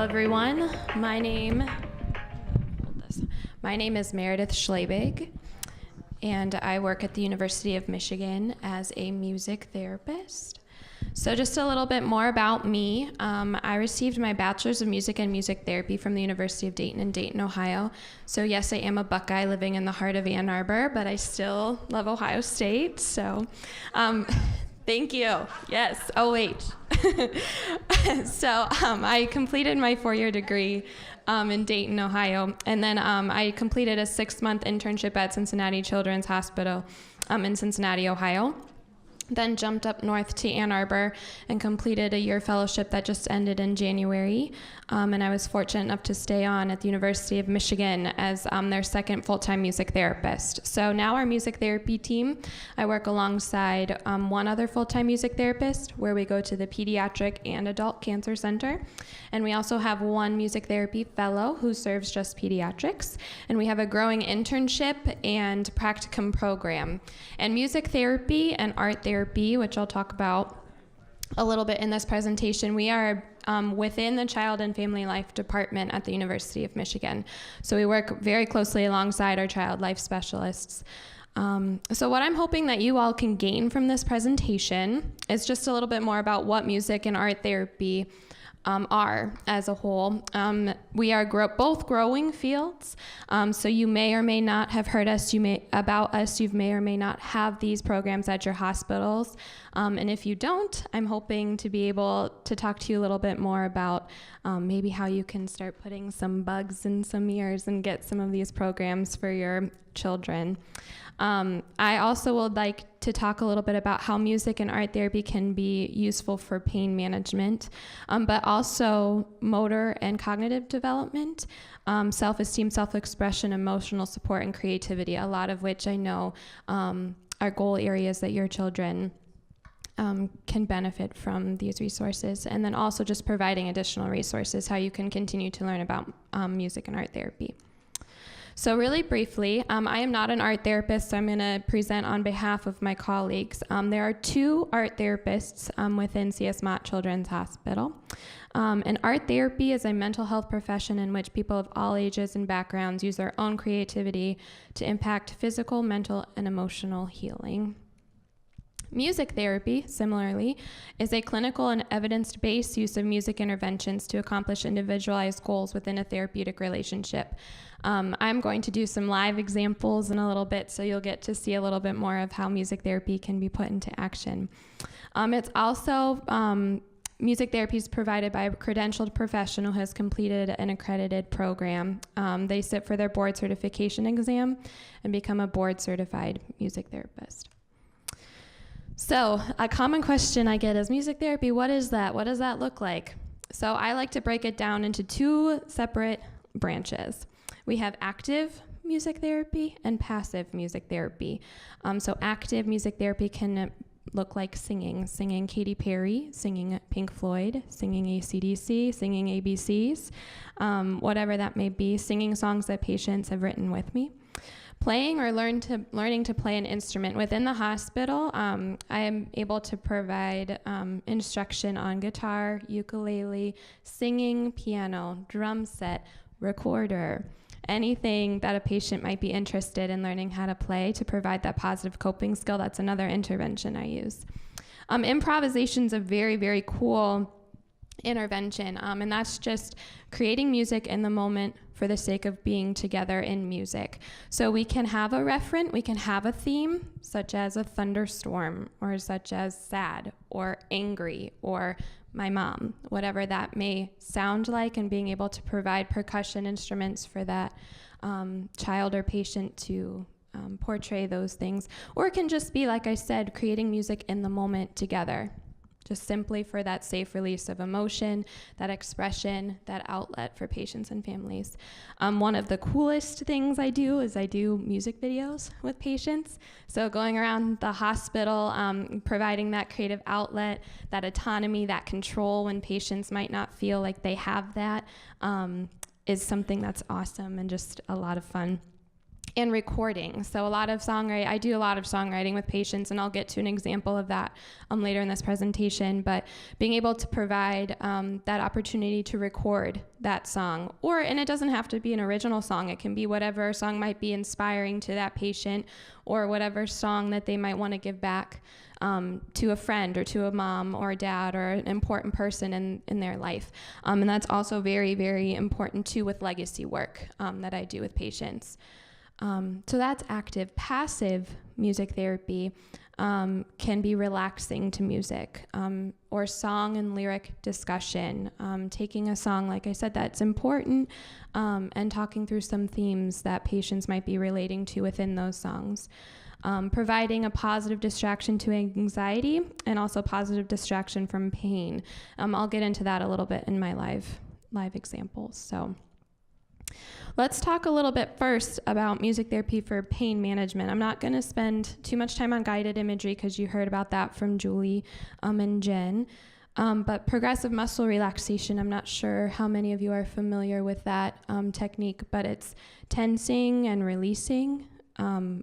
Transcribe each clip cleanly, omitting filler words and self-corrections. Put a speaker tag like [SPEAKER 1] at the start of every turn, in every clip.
[SPEAKER 1] Hello, everyone. My name is Meredith Schlabig, and I work at the University of Michigan as a music therapist. So just a little bit more about me. I received my Bachelor's of Music and Music Therapy from the University of Dayton in Dayton, Ohio. So yes, I am a Buckeye living in the heart of Ann Arbor, but I still love Ohio State. So thank you. Yes. Oh, wait. So I completed my 4-year degree in Dayton, Ohio, and then I completed a 6-month internship at Cincinnati Children's Hospital in Cincinnati, Ohio. Then jumped up north to Ann Arbor and completed a year fellowship that just ended in January. And I was fortunate enough to stay on at the University of Michigan as their second full-time music therapist. So now our music therapy team, I work alongside one other full-time music therapist where we go to the Pediatric and Adult Cancer Center. And we also have one music therapy fellow who serves just pediatrics. And we have a growing internship and practicum program. And music therapy and art therapy, which I'll talk about a little bit in this presentation, we are within the Child and Family Life Department at the University of Michigan. So we work very closely alongside our child life specialists. So what I'm hoping that you all can gain from this presentation is just a little bit more about what music and art therapy are as a whole. We are both growing fields, so you may or may not have heard about us. You may or may not have these programs at your hospitals, and if you don't, I'm hoping to be able to talk to you a little bit more about maybe how you can start putting some bugs in some ears and get some of these programs for your children. I also would like to talk a little bit about how music and art therapy can be useful for pain management, but also motor and cognitive development, self-esteem, self-expression, emotional support, and creativity, a lot of which I know are goal areas that your children can benefit from these resources, and then also just providing additional resources, how you can continue to learn about music and art therapy. So really briefly, I am not an art therapist, so I'm going to present on behalf of my colleagues. There are 2 art therapists within CS Mott Children's Hospital. And art therapy is a mental health profession in which people of all ages and backgrounds use their own creativity to impact physical, mental, and emotional healing. Music therapy, similarly, is a clinical and evidence-based use of music interventions to accomplish individualized goals within a therapeutic relationship. I'm going to do some live examples in a little bit, so you'll get to see a little bit more of how music therapy can be put into action. It's also, music therapy is provided by a credentialed professional who has completed an accredited program. They sit for their board certification exam and become a board-certified music therapist. So a common question I get is, music therapy, what is that? What does that look like? So I like to break it down into 2 separate branches. We have active music therapy and passive music therapy. So active music therapy can look like singing Katy Perry, singing Pink Floyd, singing AC/DC, singing ABCs, whatever that may be, singing songs that patients have written with me. Playing or learning to play an instrument. Within the hospital, I am able to provide instruction on guitar, ukulele, singing, piano, drum set, recorder, anything that a patient might be interested in learning how to play to provide that positive coping skill. That's another intervention I use. Improvisation's a very, very cool intervention, and that's just creating music in the moment for the sake of being together in music. So we can have a referent, we can have a theme, such as a thunderstorm, or such as sad, or angry, or my mom, whatever that may sound like, and being able to provide percussion instruments for that child or patient to portray those things. Or it can just be, like I said, creating music in the moment together, just simply for that safe release of emotion, that expression, that outlet for patients and families. One of the coolest things I do is I do music videos with patients. So going around the hospital, providing that creative outlet, that autonomy, that control when patients might not feel like they have that, is something that's awesome and just a lot of fun. and recording. So I do a lot of songwriting with patients, and I'll get to an example of that later in this presentation, but being able to provide that opportunity to record that song, and it doesn't have to be an original song. It can be whatever song might be inspiring to that patient, or whatever song that they might want to give back to a friend or to a mom or a dad or an important person in their life. And that's also very, very important too with legacy work that I do with patients. So that's active. Passive music therapy can be relaxing to music, or song and lyric discussion, taking a song, like I said, that's important, and talking through some themes that patients might be relating to within those songs. Providing a positive distraction to anxiety and also positive distraction from pain. I'll get into that a little bit in my live examples. So let's talk a little bit first about music therapy for pain management. I'm not going to spend too much time on guided imagery because you heard about that from Julie and Jen. But progressive muscle relaxation, I'm not sure how many of you are familiar with that technique, but it's tensing and releasing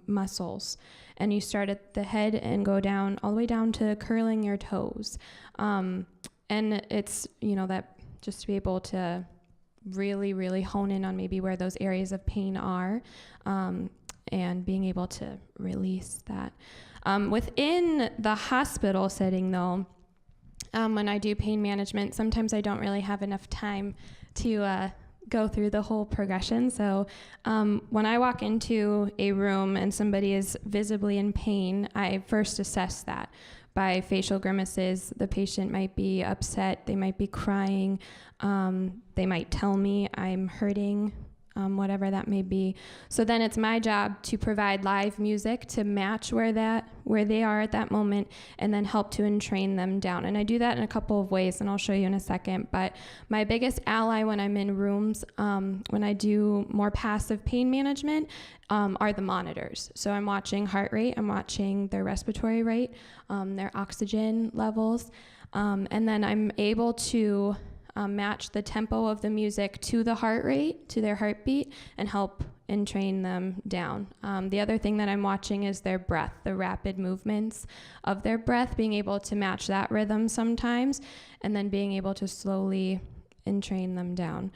[SPEAKER 1] muscles. And you start at the head and go down all the way down to curling your toes. And it's, that just to be able to really, really hone in on maybe where those areas of pain are, and being able to release that. Within the hospital setting, though, when I do pain management, sometimes I don't really have enough time to go through the whole progression. So when I walk into a room and somebody is visibly in pain, I first assess that by facial grimaces. The patient might be upset, they might be crying, they might tell me I'm hurting, whatever that may be. So then it's my job to provide live music to match where they are at that moment, and then help to entrain them down. And I do that in a couple of ways, and I'll show you in a second. But my biggest ally when I'm in rooms, when I do more passive pain management, are the monitors. So I'm watching heart rate, I'm watching their respiratory rate, their oxygen levels, and then I'm able to match the tempo of the music to the heart rate, to their heartbeat, and help entrain them down. The other thing that I'm watching is their breath, the rapid movements of their breath, being able to match that rhythm sometimes, and then being able to slowly entrain them down.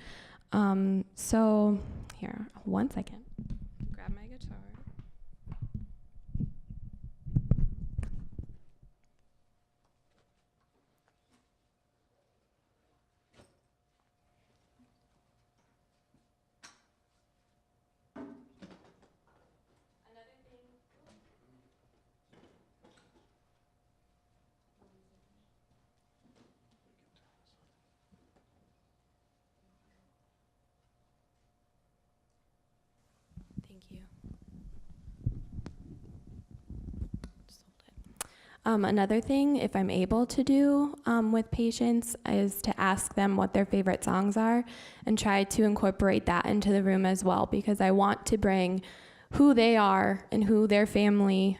[SPEAKER 1] So here, one second. Grab my guitar. Thank you. Another thing, if I'm able to do with patients, is to ask them what their favorite songs are and try to incorporate that into the room as well, because I want to bring who they are and who their family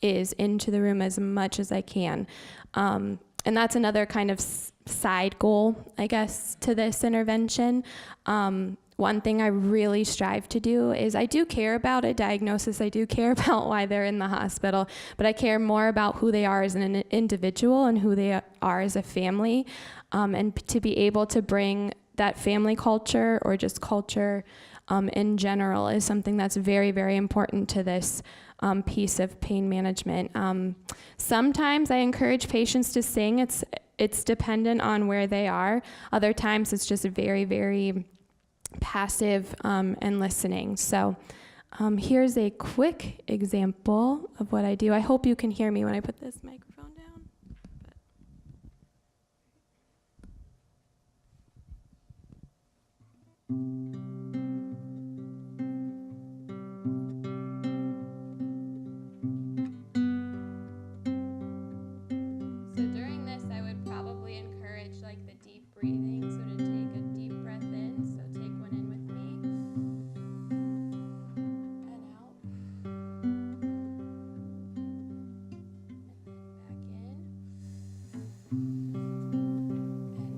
[SPEAKER 1] is into the room as much as I can. And that's another kind of side goal, I guess, to this intervention. One thing I really strive to do is I do care about a diagnosis. I do care about why they're in the hospital, but I care more about who they are as an individual and who they are as a family. And to be able to bring that family culture, or just culture in general, is something that's very, very important to this piece of pain management. Sometimes I encourage patients to sing. It's dependent on where they are. Other times it's just very, very passive and listening. So here's a quick example of what I do. I hope you can hear me when I put this microphone down. So during this, I would probably encourage like the deep breathing. So to take a deep breath in, so take one in with me and out, and then back in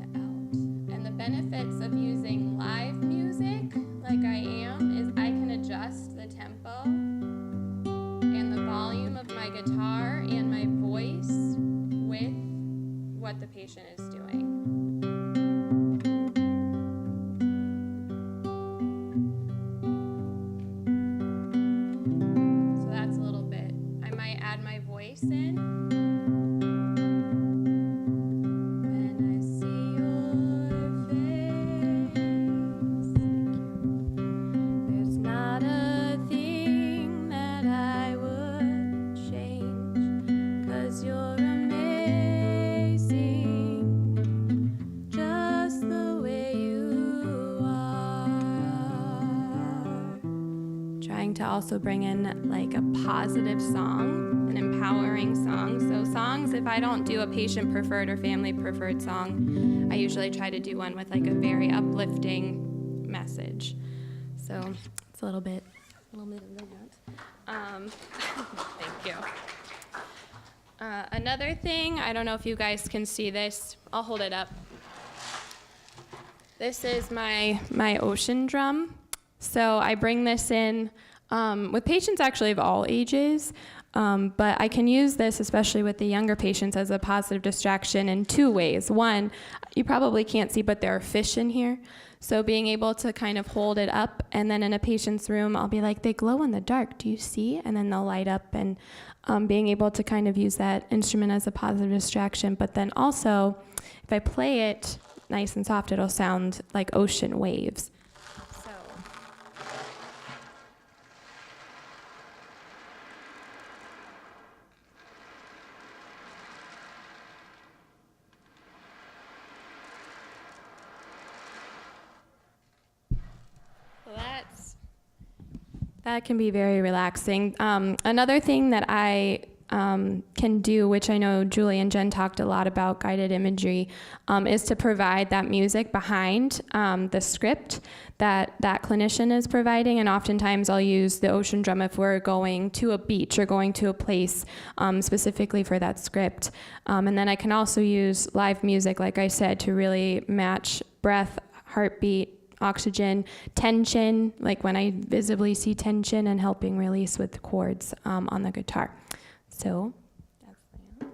[SPEAKER 1] and out. And the benefits of using live music like I am is I can adjust the tempo patient is doing. So that's a little bit. I might add my voice in. When I see your face, thank you. There's not a thing that I would change, 'cause you're amazing, just the way you are. Trying to also bring in like a positive song, an empowering song. So songs, if I don't do a patient preferred or family preferred song, I usually try to do one with like a very uplifting message. So it's a little bit of that. Thank you. Another thing, I don't know if you guys can see this. I'll hold it up. This is my ocean drum. So I bring this in with patients actually of all ages, but I can use this, especially with the younger patients, as a positive distraction in two ways. One, you probably can't see, but there are fish in here. So being able to kind of hold it up, and then in a patient's room, I'll be like, they glow in the dark, do you see? And then they'll light up, and being able to kind of use that instrument as a positive distraction. But then also, if I play it nice and soft, it'll sound like ocean waves. That can be very relaxing. Another thing that I can do, which I know Julie and Jen talked a lot about, guided imagery, is to provide that music behind the script that clinician is providing. And oftentimes I'll use the ocean drum if we're going to a beach or going to a place specifically for that script. And then I can also use live music, like I said, to really match breath, heartbeat, oxygen, tension, like when I visibly see tension, and helping release with the chords on the guitar. So that's that.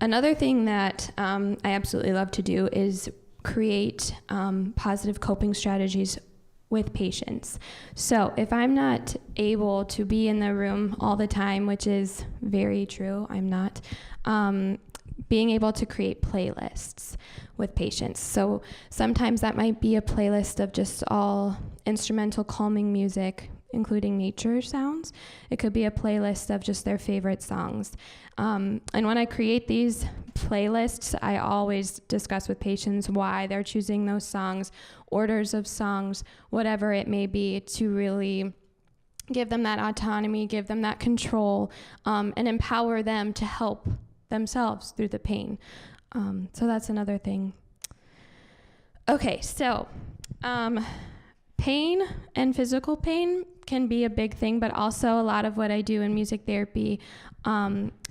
[SPEAKER 1] Another thing that I absolutely love to do is create positive coping strategies with patients. So if I'm not able to be in the room all the time, which is very true, I'm not, being able to create playlists with patients. So sometimes that might be a playlist of just all instrumental calming music, including nature sounds. It could be a playlist of just their favorite songs. And when I create these playlists, I always discuss with patients why they're choosing those songs, orders of songs, whatever it may be, to really give them that autonomy, give them that control, and empower them to help themselves through the pain. So that's another thing. Okay, so pain and physical pain can be a big thing, but also a lot of what I do in music therapy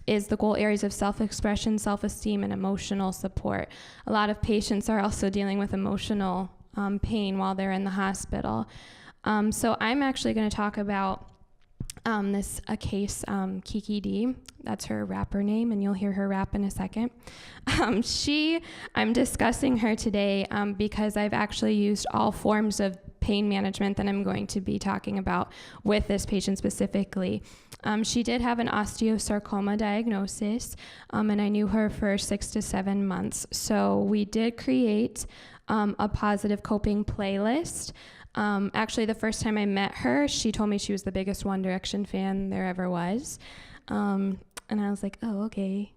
[SPEAKER 1] is the goal areas of self-expression, self-esteem, and emotional support. A lot of patients are also dealing with emotional pain while they're in the hospital. So I'm actually going to talk about a case, Kiki D. That's her rapper name, and you'll hear her rap in a second. I'm discussing her today because I've actually used all forms of pain management that I'm going to be talking about with this patient specifically. She did have an osteosarcoma diagnosis, and I knew her for 6 to 7 months. So we did create a positive coping playlist. Actually, the first time I met her, she told me she was the biggest One Direction fan there ever was. And I was like, oh, okay,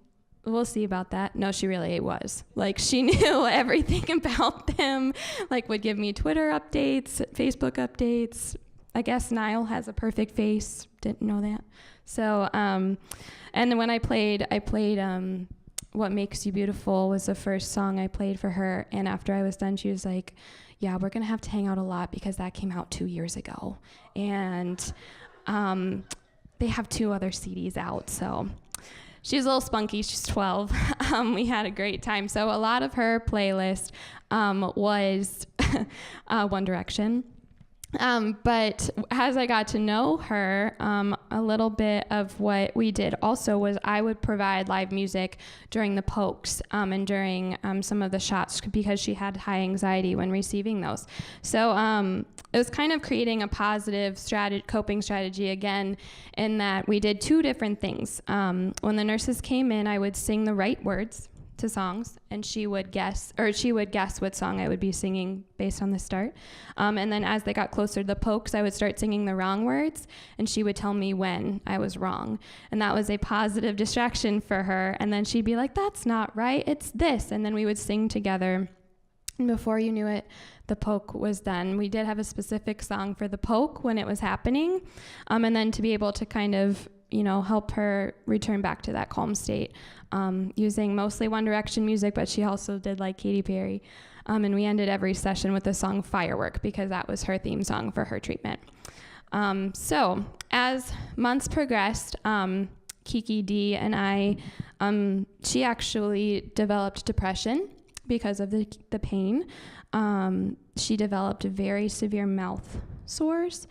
[SPEAKER 1] we'll see about that. No, she really was. Like, she knew everything about them, like would give me Twitter updates, Facebook updates. I guess Niall has a perfect face. Didn't know that. So, and then when I played What Makes You Beautiful was the first song I played for her. And after I was done, she was like, yeah, we're going to have to hang out a lot because that came out 2 years ago. And they have 2 other CDs out. So she's a little spunky. She's 12. We had a great time. So a lot of her playlist was One Direction. But as I got to know her, a little bit of what we did also was I would provide live music during the pokes and during some of the shots because she had high anxiety when receiving those. So it was kind of creating a positive coping strategy again, in that we did two different things. When the nurses came in, I would sing the right words to songs, and she would guess what song I would be singing based on the start. And then as they got closer to the pokes, I would start singing the wrong words, and she would tell me when I was wrong. And that was a positive distraction for her. And then she'd be like, "That's not right, it's this." And then we would sing together. And before you knew it, the poke was done. We did have a specific song for the poke when it was happening. And then to be able to kind of, help her return back to that calm state, using mostly One Direction music, but she also did like Katy Perry. And we ended every session with the song Firework because that was her theme song for her treatment. So as months progressed, Kiki D and I, she actually developed depression because of the pain. She developed very severe mouth sores.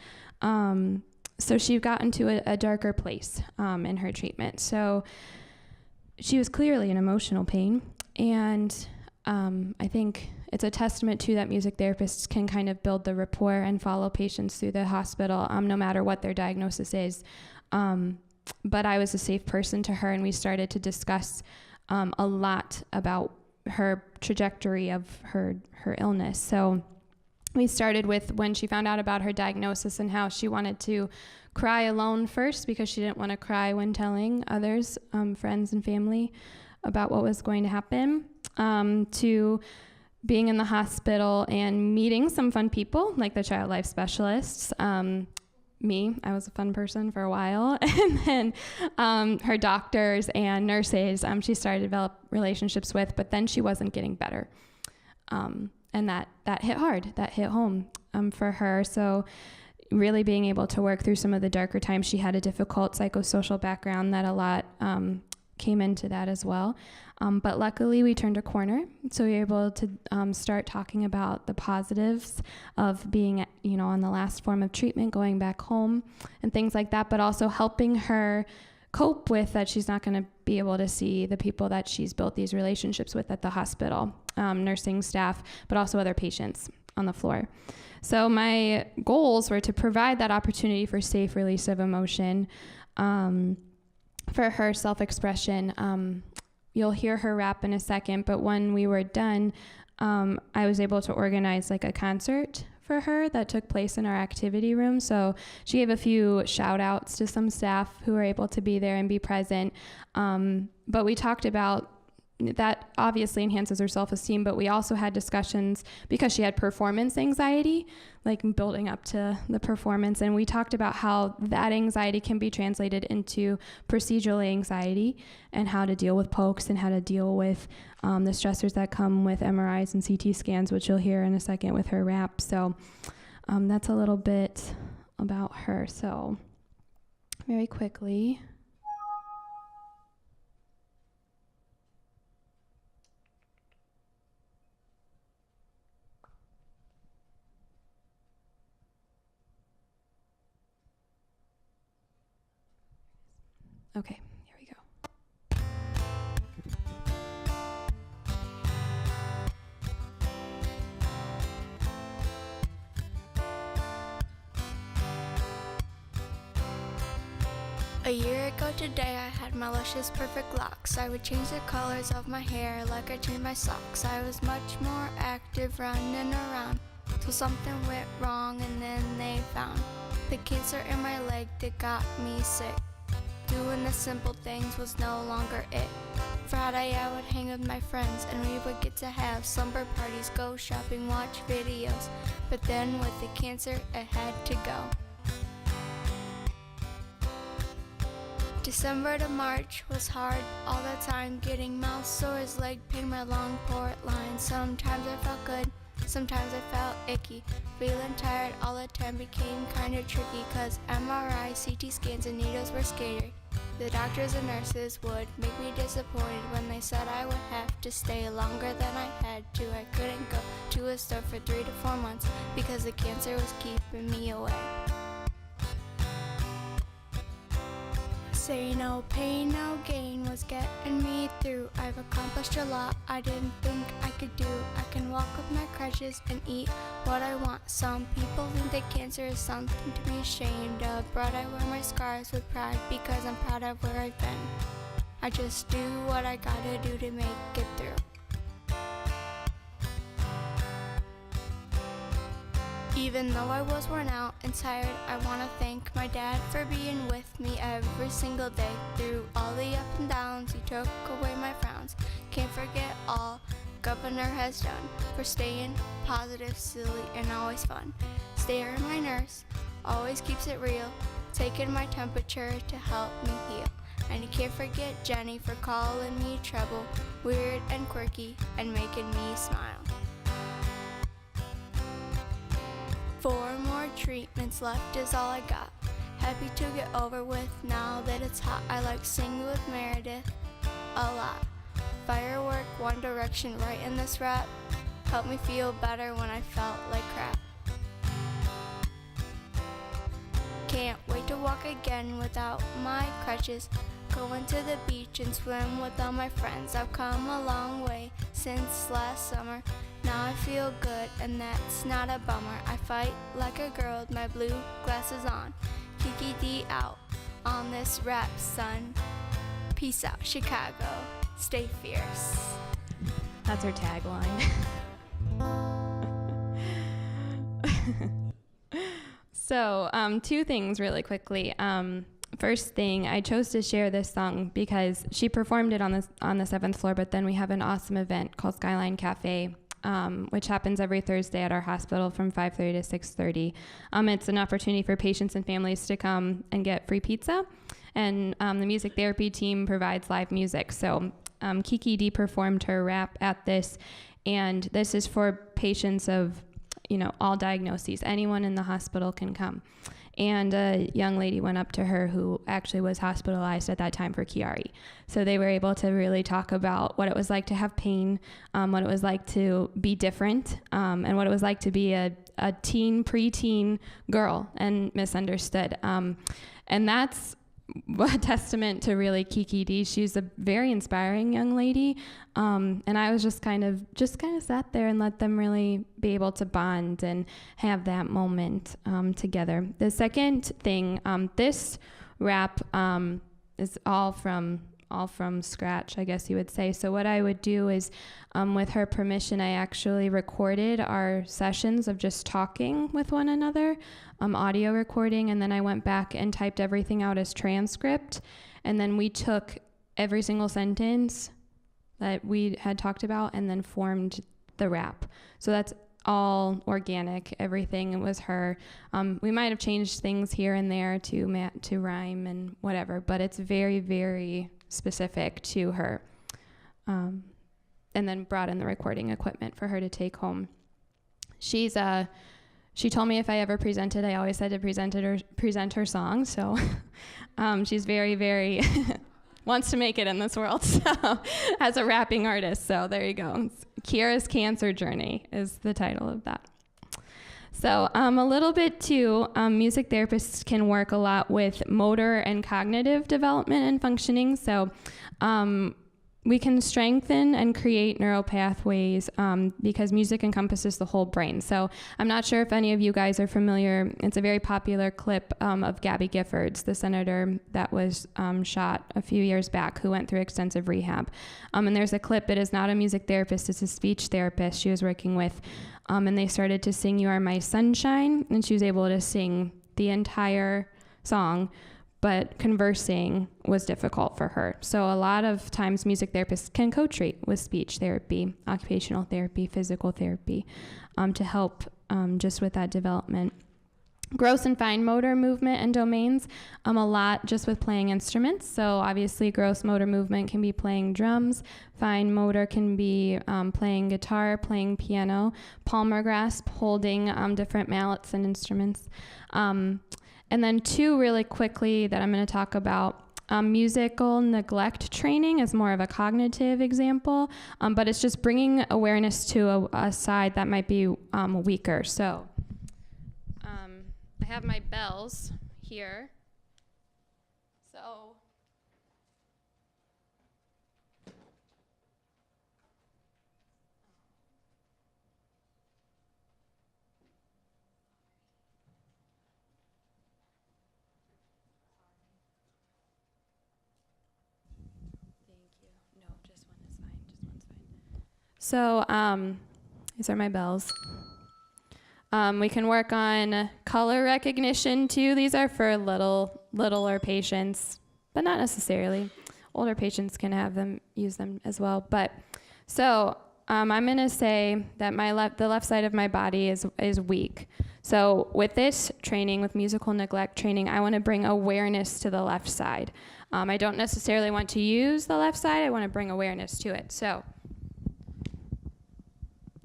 [SPEAKER 1] So she got into a darker place in her treatment. So she was clearly in emotional pain. And I think it's a testament to that music therapists can kind of build the rapport and follow patients through the hospital, no matter what their diagnosis is. But I was a safe person to her, and we started to discuss a lot about her trajectory of her illness. So we started with when she found out about her diagnosis and how she wanted to cry alone first because she didn't want to cry when telling others, friends and family, about what was going to happen, to being in the hospital and meeting some fun people like the child life specialists. I was a fun person for a while. And then her doctors and nurses, she started to develop relationships with, but then she wasn't getting better. And that hit hard, that hit home for her. So really being able to work through some of the darker times, she had a difficult psychosocial background that a lot came into that as well. But luckily we turned a corner. So we were able to start talking about the positives of being, on the last form of treatment, going back home and things like that, but also helping her cope with that she's not going to be able to see the people that she's built these relationships with at the hospital, nursing staff, but also other patients on the floor. So my goals were to provide that opportunity for safe release of emotion, for her self-expression. You'll hear her rap in a second, but when we were done, I was able to organize like a concert for her that took place in our activity room. So she gave a few shout outs to some staff who were able to be there and be present. But we talked about that obviously enhances her self-esteem, but we also had discussions because she had performance anxiety, like building up to the performance. And we talked about how that anxiety can be translated into procedural anxiety and how to deal with pokes and how to deal with the stressors that come with MRIs and CT scans, which you'll hear in a second with her rap. So that's a little bit about her. So very quickly. Okay, here we go.
[SPEAKER 2] A year ago today I had my luscious perfect locks. I would change the colors of my hair like I changed my socks. I was much more active running around till something went wrong and then they found the cancer in my leg that got me sick. Doing the simple things was no longer it. Friday I would hang with my friends and we would get to have slumber parties, go shopping, watch videos. But then with the cancer it had to go. December to March was hard all the time, getting mouth sores, leg pain, my long port line. Sometimes I felt good, sometimes I felt icky. Feeling tired all the time became kinda tricky, cause MRI, CT scans, and needles were scary. The doctors and nurses would make me disappointed when they said I would have to stay longer than I had to. I couldn't go to a store for 3 to 4 months because the cancer was keeping me away. Say no pain, no gain was getting me through. I've accomplished a lot I didn't think I could do. I can walk with my crutches and eat what I want. Some people think that cancer is something to be ashamed of, but I wear my scars with pride because I'm proud of where I've been. I just do what I gotta do to make it through. Even though I was worn out and tired, I want to thank my dad for being with me every single day. Through all the ups and downs, he took away my frowns. Can't forget all Governor has done for staying positive, silly, and always fun. Starer, my nurse, always keeps it real, taking my temperature to help me heal. And you can't forget Jenny for calling me trouble, weird and quirky, and making me smile. 4 more treatments left is all I got. Happy to get over with now that it's hot. I like singing with Meredith a lot. Firework, One Direction right in this rap. Helped me feel better when I felt like crap. Can't wait to walk again without my crutches. Going to the beach and swim with all my friends. I've come a long way since last summer. Now I feel good, and that's not a bummer. I fight like a girl with my blue glasses on. Kiki D out on this rap, son. Peace out, Chicago. Stay fierce.
[SPEAKER 1] That's her tagline. So, 2 things really quickly. First thing, I chose to share this song because she performed it on the 7th floor, but then we have an awesome event called Skyline Cafe, which happens every Thursday at our hospital from 5:30 to 6:30. It's an opportunity for patients and families to come and get free pizza, and the music therapy team provides live music. So Kiki D performed her rap at this, and this is for patients of, all diagnoses. Anyone in the hospital can come. And a young lady went up to her who actually was hospitalized at that time for Chiari. So they were able to really talk about what it was like to have pain, what it was like to be different, and what it was like to be a preteen girl and misunderstood. And that's a testament to really Kiki D. She's a very inspiring young lady. And I was just kind of sat there and let them really be able to bond and have that moment together. The second thing, this rap is all from scratch, I guess you would say. So what I would do is, with her permission, I actually recorded our sessions of just talking with one another, audio recording, and then I went back and typed everything out as transcript, and then we took every single sentence that we had talked about and then formed the rap. So that's all organic. Everything was her. We might have changed things here and there to rhyme and whatever, but it's very, very specific to her. And then brought in the recording equipment for her to take home. She told me if I ever presented, I always had to present her song. So she's very, very wants to make it in this world, so as a rapping artist. So there you go. Kiara's Cancer Journey is the title of that. So a little bit too, music therapists can work a lot with motor and cognitive development and functioning. So we can strengthen and create neural pathways because music encompasses the whole brain. So I'm not sure if any of you guys are familiar. It's a very popular clip of Gabby Giffords, the senator that was shot a few years back, who went through extensive rehab. And there's a clip. It is not a music therapist. It's a speech therapist she was working with. And they started to sing You Are My Sunshine, and she was able to sing the entire song, but conversing was difficult for her. So a lot of times music therapists can co-treat with speech therapy, occupational therapy, physical therapy, to help just with that development. Gross and fine motor movement and domains, a lot just with playing instruments. So obviously gross motor movement can be playing drums. Fine motor can be playing guitar, playing piano, palmar grasp, holding different mallets and instruments. And then 2 really quickly that I'm going to talk about Musical neglect training is more of a cognitive example, but it's just bringing awareness to a side that might be weaker. So I have my bells here. So So these are my bells. We can work on color recognition too. These are for littler patients, but not necessarily. Older patients can have them, use them as well. But so I'm gonna say that the left side of my body is weak. So with this training, with musical neglect training, I wanna bring awareness to the left side. I don't necessarily want to use the left side, I wanna bring awareness to it. So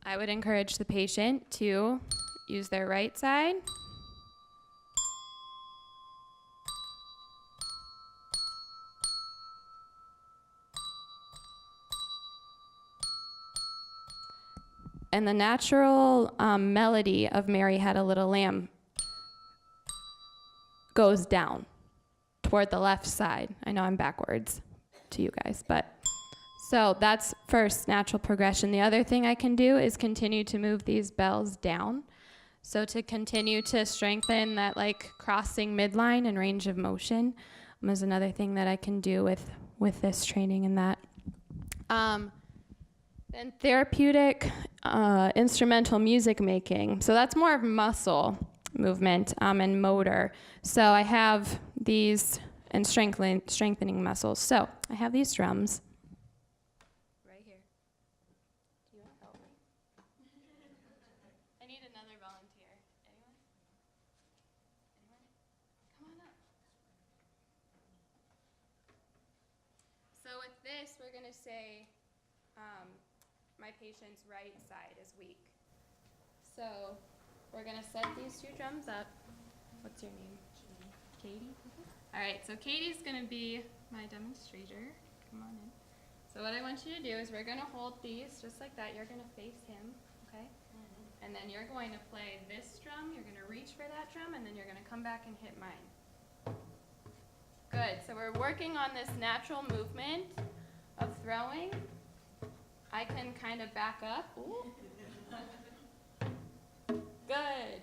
[SPEAKER 1] I would encourage the patient to use their right side. And the natural melody of Mary Had a Little Lamb goes down toward the left side. I know I'm backwards to you guys, but so that's first natural progression. The other thing I can do is continue to move these bells down. So to continue to strengthen that like crossing midline and range of motion is another thing that I can do with this training and that. Then therapeutic instrumental music making. So that's more of muscle movement and motor. So I have these and strengthening muscles. So I have these drums. This, we're going to say my patient's right side is weak. So we're going to set these two drums up. What's your name? Katie. All right, so Katie's going to be my demonstrator. Come on in. So what I want you to do is we're going to hold these just like that. You're going to face him, okay? And then you're going to play this drum. You're going to reach for that drum, and then you're going to come back and hit mine. Good, so we're working on this natural movement of throwing. I can kind of back up. Ooh. Good.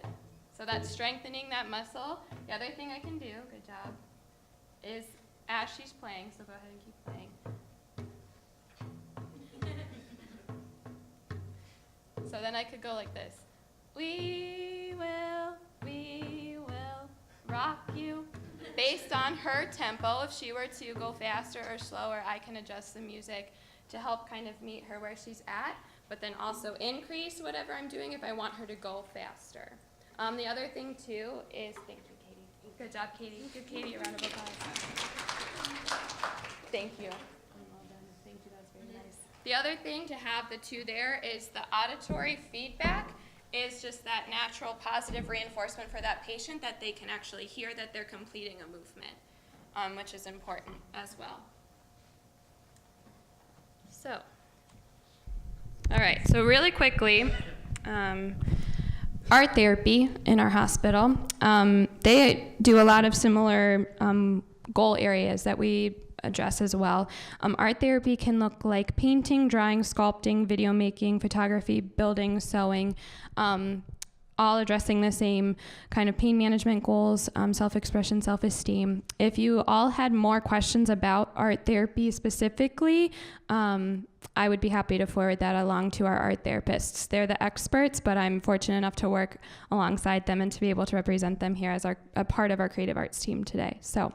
[SPEAKER 1] So that's strengthening that muscle. The other thing I can do, good job, is as she's playing, so go ahead and keep playing. So then I could go like this. We will rock you. Based on her tempo, if she were to go faster or slower, I can adjust the music to help kind of meet her where she's at, but then also increase whatever I'm doing if I want her to go faster. The other thing too is, thank you, Katie. Good job, Katie. Give Katie a round of applause. Thank you. Well done. Thank you, that's very nice. The other thing to have the two there is the auditory feedback is just that natural positive reinforcement for that patient that they can actually hear that they're completing a movement, which is important as well. So, all right, so really quickly, art therapy in our hospital, they do a lot of similar goal areas that we address as well. Art therapy can look like painting, drawing, sculpting, video making, photography, building, sewing, all addressing the same kind of pain management goals, self-expression, self-esteem. If you all had more questions about art therapy specifically, I would be happy to forward that along to our art therapists. They're the experts, but I'm fortunate enough to work alongside them and to be able to represent them here as a part of our creative arts team today. So,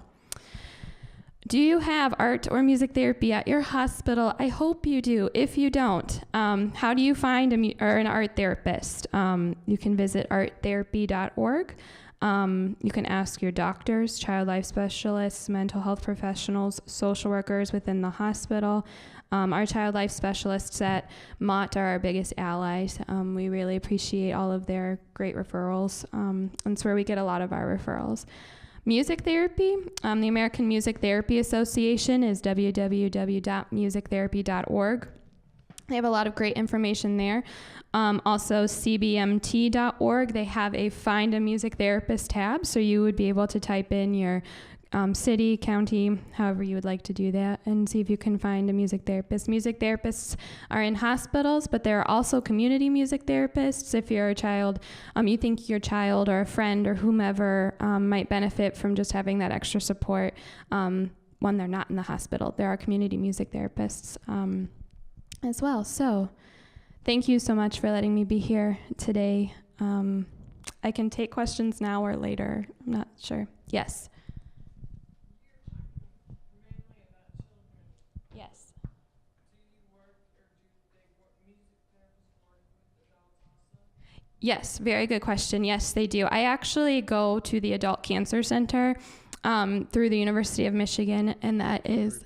[SPEAKER 1] do you have art or music therapy at your hospital? I hope you do. If you don't, how do you find an art therapist? You can visit arttherapy.org. You can ask your doctors, child life specialists, mental health professionals, social workers within the hospital. Our child life specialists at Mott are our biggest allies. We really appreciate all of their great referrals. That's where we get a lot of our referrals. Music therapy, the American Music Therapy Association is www.musictherapy.org. They have a lot of great information there. Also, cbmt.org, they have a Find a Music Therapist tab, so you would be able to type in your city, county, however you would like to do that, and see if you can find a music therapist. Music therapists are in hospitals, but there are also community music therapists. If you're a child, you think your child or a friend or whomever might benefit from just having that extra support when they're not in the hospital. There are community music therapists as well. So thank you so much for letting me be here today. I can take questions now or later. I'm not sure. Yes. Yes. Yes, very good question. Yes, they do. I actually go to the Adult Cancer Center through the University of Michigan, and that is...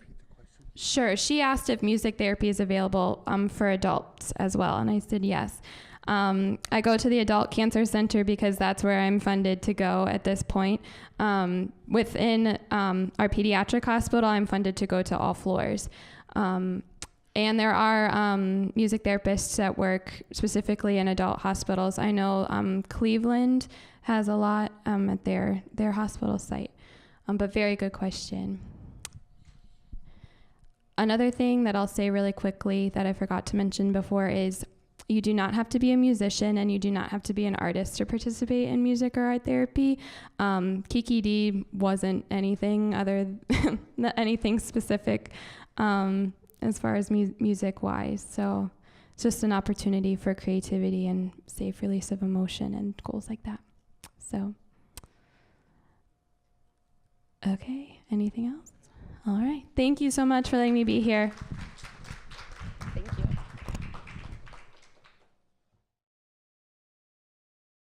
[SPEAKER 1] Sure. She asked if music therapy is available for adults as well, and I said yes. I go to the Adult Cancer Center because that's where I'm funded to go at this point. Within our pediatric hospital, I'm funded to go to all floors. And there are music therapists that work specifically in adult hospitals. I know Cleveland has a lot at their hospital site. But very good question. Another thing that I'll say really quickly that I forgot to mention before is you do not have to be a musician and you do not have to be an artist to participate in music or art therapy. Kiki D wasn't anything other than anything specific as far as music-wise. So it's just an opportunity for creativity and safe release of emotion and goals like that. So, okay, anything else? All right. Thank you so much for letting me be here.